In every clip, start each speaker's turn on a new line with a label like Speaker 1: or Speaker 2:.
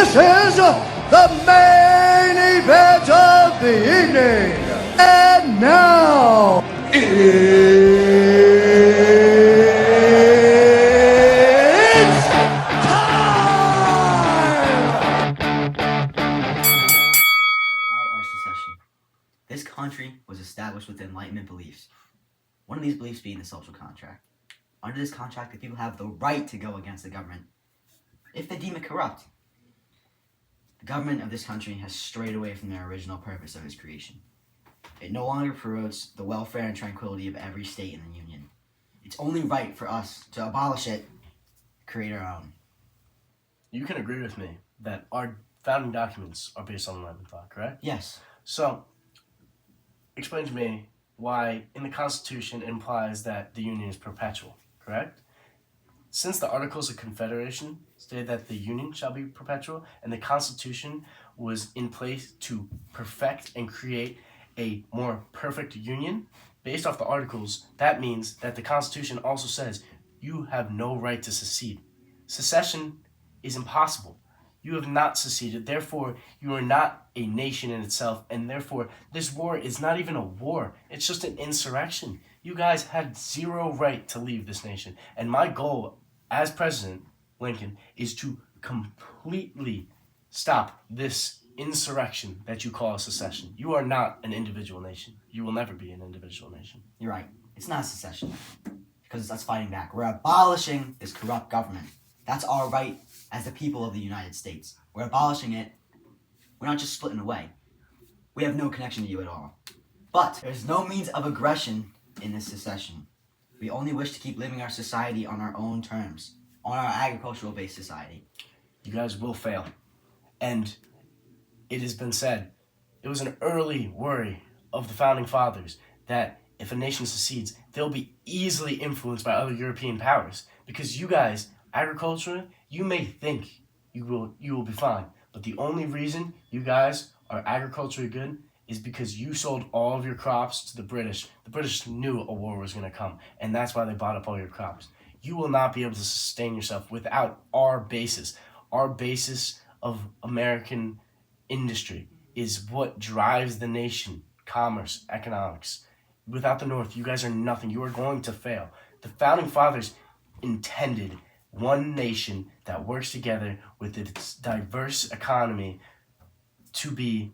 Speaker 1: This is the main event of the evening. And now, it's time!
Speaker 2: About our secession. This country was established with Enlightenment beliefs. One of these beliefs being the social contract. Under this contract, the people have the right to go against the government if they deem it corrupt. The government of this country has strayed away from their original purpose of its creation. It no longer promotes the welfare and tranquility of every state in the Union. It's only right for us to abolish it, create our own.
Speaker 3: You can agree with me that our founding documents are based on Enlightenment thought, correct?
Speaker 2: Yes.
Speaker 3: So, explain to me why in the Constitution it implies that the Union is perpetual, correct? Since the Articles of Confederation stated that the Union shall be perpetual, and the Constitution was in place to perfect and create a more perfect Union, based off the Articles, that means that the Constitution also says you have no right to secede. Secession is impossible. You have not seceded, therefore you are not a nation in itself, and therefore this war is not even a war, it's just an insurrection. You guys had zero right to leave this nation, and my goal as President Lincoln is to completely stop this insurrection that you call a secession. You are not an individual nation. You will never be an individual nation.
Speaker 2: You're right. It's not a secession. Because it's us fighting back. We're abolishing this corrupt government. That's our right as the people of the United States. We're abolishing it. We're not just splitting away. We have no connection to you at all. But there's no means of aggression in this secession. We only wish to keep living our society on our own terms, on our agricultural-based society.
Speaker 3: You guys will fail. And it has been said, it was an early worry of the Founding Fathers that if a nation secedes, they'll be easily influenced by other European powers. Because you guys, agriculturally, you may think you will be fine. But the only reason you guys are agriculturally good is because you sold all of your crops to the British. The British knew a war was going to come, and that's why they bought up all your crops. You will not be able to sustain yourself without our basis. Our basis of American industry is what drives the nation, commerce, economics. Without the North, you guys are nothing. You are going to fail. The Founding Fathers intended one nation that works together with its diverse economy to be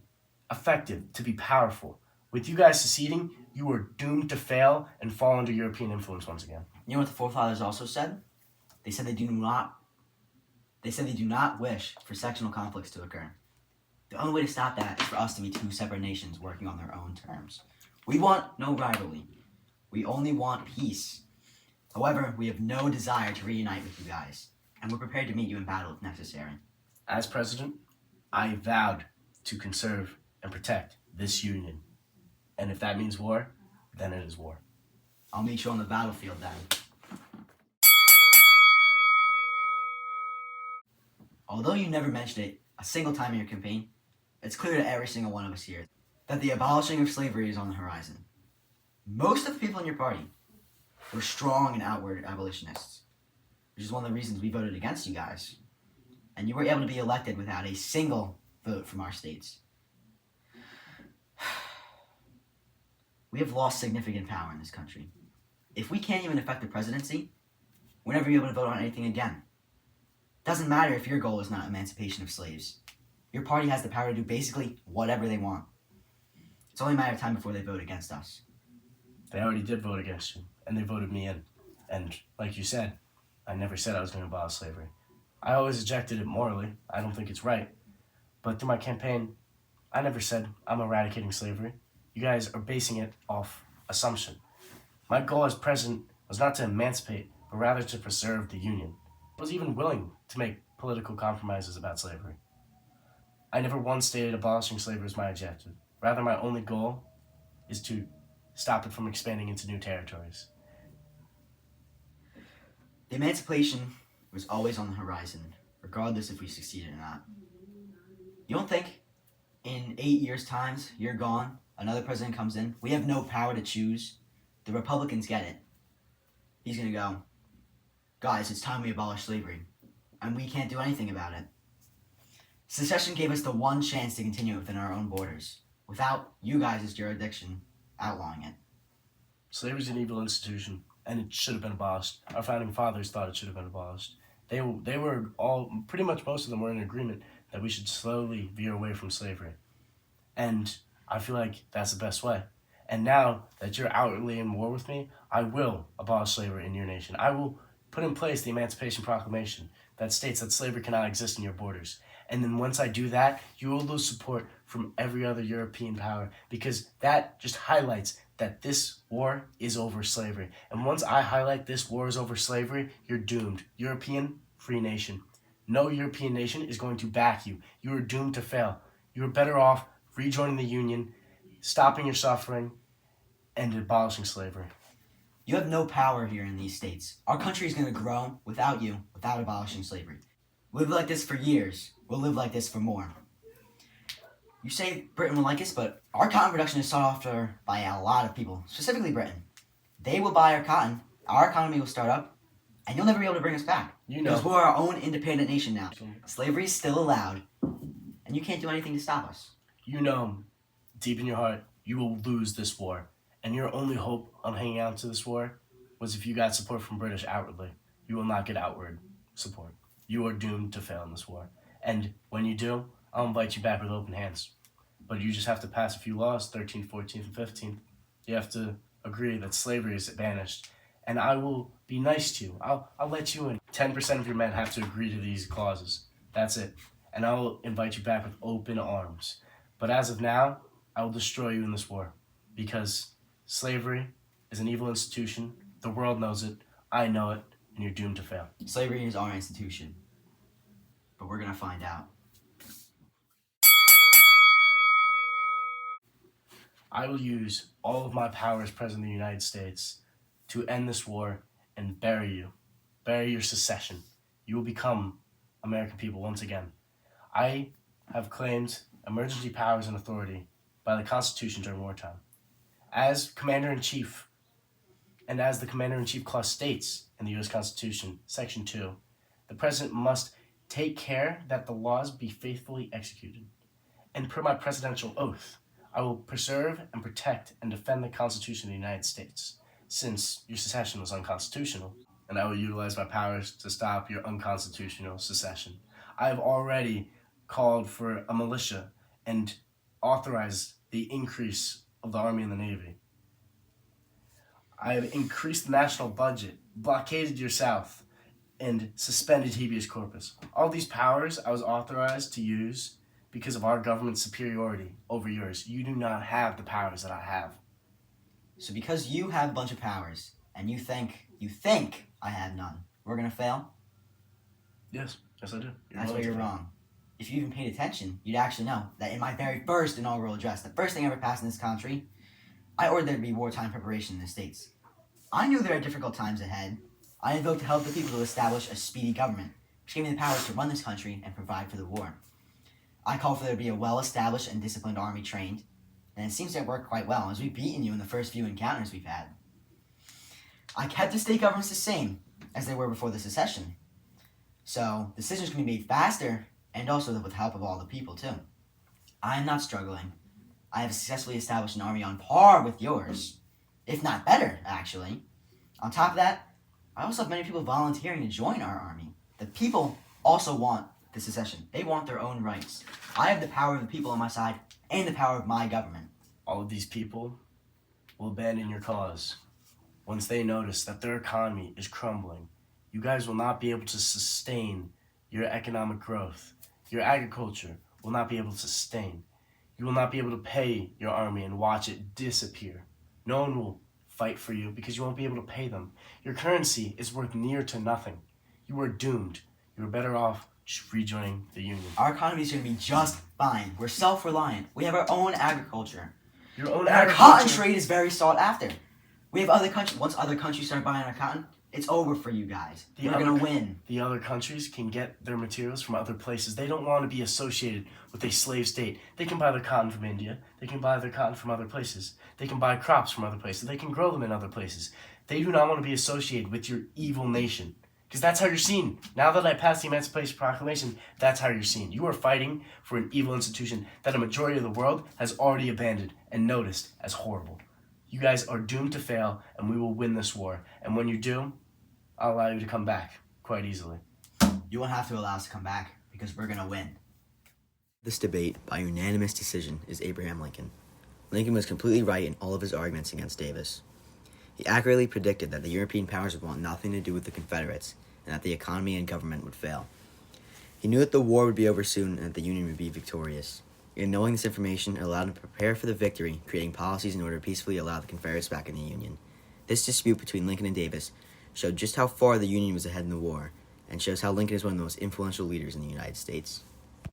Speaker 3: effective, to be powerful. With you guys seceding, you are doomed to fail and fall under European influence once again.
Speaker 2: You know what the forefathers also said? They said they do not wish for sectional conflicts to occur. The only way to stop that is for us to be two separate nations working on their own terms. We want no rivalry. We only want peace. However, we have no desire to reunite with you guys, and we're prepared to meet you in battle if necessary.
Speaker 3: As president, I vowed to conserve and protect this union. And if that means war, then it is war.
Speaker 2: I'll meet you on the battlefield then. Although you never mentioned it a single time in your campaign, it's clear to every single one of us here that the abolishing of slavery is on the horizon. Most of the people in your party were strong and outward abolitionists, which is one of the reasons we voted against you guys. And you were able to be elected without a single vote from our states. We have lost significant power in this country. If we can't even affect the presidency, we're never able to vote on anything again. Doesn't matter if your goal is not emancipation of slaves. Your party has the power to do basically whatever they want. It's only a matter of time before they vote against us.
Speaker 3: They already did vote against you, and they voted me in. And like you said, I never said I was going to abolish slavery. I always rejected it morally. I don't think it's right. But through my campaign, I never said I'm eradicating slavery. You guys are basing it off assumption. My goal as president was not to emancipate, but rather to preserve the Union. I was even willing to make political compromises about slavery. I never once stated abolishing slavery as my objective. Rather, my only goal is to stop it from expanding into new territories.
Speaker 2: The emancipation was always on the horizon, regardless if we succeeded or not. You don't think in 8 years' time, you're gone, another president comes in, we have no power to choose, the Republicans get it. He's going to go, guys, it's time we abolish slavery. And we can't do anything about it. Secession gave us the one chance to continue within our own borders, without you guys' jurisdiction outlawing it.
Speaker 3: Slavery is an evil institution, and it should have been abolished. Our founding fathers thought it should have been abolished. They were all, pretty much most of them were in agreement that we should slowly veer away from slavery. And I feel like that's the best way. And now that you're outwardly in war with me, I will abolish slavery in your nation. I will put in place the Emancipation Proclamation that states that slavery cannot exist in your borders. And then once I do that, you will lose support from every other European power, because that just highlights that this war is over slavery. And once I highlight this war is over slavery, you're doomed. European free nation. No European nation is going to back you. You are doomed to fail. You are better off rejoining the Union, stopping your suffering, and abolishing slavery.
Speaker 2: You have no power here in these states. Our country is going to grow without you, without abolishing slavery. We live like this for years. We'll live like this for more. You say Britain will like us, but our cotton production is sought after by a lot of people, specifically Britain. They will buy our cotton, our economy will start up, and you'll never be able to bring us back.
Speaker 3: You know.
Speaker 2: Because we're our own independent nation now. Slavery is still allowed, and you can't do anything to stop us.
Speaker 3: You know, deep in your heart, you will lose this war. And your only hope of hanging out to this war was if you got support from British outwardly. You will not get outward support. You are doomed to fail in this war. And when you do, I'll invite you back with open hands. But you just have to pass a few laws, 13th, 14th, and 15th. You have to agree that slavery is banished. And I will be nice to you. I'll let you in. 10% of your men have to agree to these clauses. That's it. And I will invite you back with open arms. But as of now, I will destroy you in this war. Because slavery is an evil institution. The world knows it. I know it. And you're doomed to fail.
Speaker 2: Slavery is our institution. But we're going to find out.
Speaker 3: I will use all of my power as President of the United States to end this war and bury you. Bury your secession. You will become American people once again. I have claimed emergency powers and authority by the Constitution during wartime. As Commander-in-Chief, and as the Commander-in-Chief clause states in the U.S. Constitution, Section 2, the President must take care that the laws be faithfully executed. And per my presidential oath, I will preserve and protect and defend the Constitution of the United States, since your secession was unconstitutional, and I will utilize my powers to stop your unconstitutional secession. I have already called for a militia and authorized the increase of the Army and the Navy. I have increased the national budget, blockaded your South, and suspended habeas corpus. All these powers I was authorized to use because of our government's superiority over yours. You do not have the powers that I have.
Speaker 2: So because you have a bunch of powers, and you think I have none, we're going to fail?
Speaker 3: Yes I do.
Speaker 2: That's where you're wrong. If you even paid attention, you'd actually know that in my very first inaugural address, the first thing I ever passed in this country, I ordered there to be wartime preparation in the states. I knew there are difficult times ahead. I invoked to help the people to establish a speedy government, which gave me the powers to run this country and provide for the war. I called for there to be a well-established and disciplined army trained, and it seems to have worked quite well, as we've beaten you in the first few encounters we've had. I kept the state governments the same as they were before the secession, so decisions can be made faster, and also with the help of all the people, too. I am not struggling. I have successfully established an army on par with yours, if not better, actually. On top of that, I also have many people volunteering to join our army. The people also want the secession. They want their own rights. I have the power of the people on my side and the power of my government.
Speaker 3: All of these people will abandon your cause once they notice that their economy is crumbling. You guys will not be able to sustain your economic growth. Your agriculture will not be able to sustain. You will not be able to pay your army and watch it disappear. No one will fight for you because you won't be able to pay them. Your currency is worth near to nothing. You are doomed. You are better off just rejoining the Union.
Speaker 2: Our economy is going to be just fine. We're self-reliant. We have our own agriculture.
Speaker 3: Your own
Speaker 2: And our
Speaker 3: agriculture.
Speaker 2: cotton trade is very sought after. We have other countries. Once other countries start buying our cotton, it's over for you guys. We're going to win.
Speaker 3: The other countries can get their materials from other places. They don't want to be associated with a slave state. They can buy their cotton from India. They can buy their cotton from other places. They can buy crops from other places. They can grow them in other places. They do not want to be associated with your evil nation. Because that's how you're seen. Now that I passed the Emancipation Proclamation, that's how you're seen. You are fighting for an evil institution that a majority of the world has already abandoned and noticed as horrible. You guys are doomed to fail, and we will win this war. And when you do, I'll allow you to come back quite easily.
Speaker 2: You won't have to allow us to come back because we're going to win. This debate, by unanimous decision, is Abraham Lincoln. Lincoln was completely right in all of his arguments against Davis. He accurately predicted that the European powers would want nothing to do with the Confederates and that the economy and government would fail. He knew that the war would be over soon and that the Union would be victorious. And knowing this information, it allowed him to prepare for the victory, creating policies in order to peacefully allow the Confederates back in the Union. This dispute between Lincoln and Davis showed just how far the Union was ahead in the war, and shows how Lincoln is one of the most influential leaders in the United States.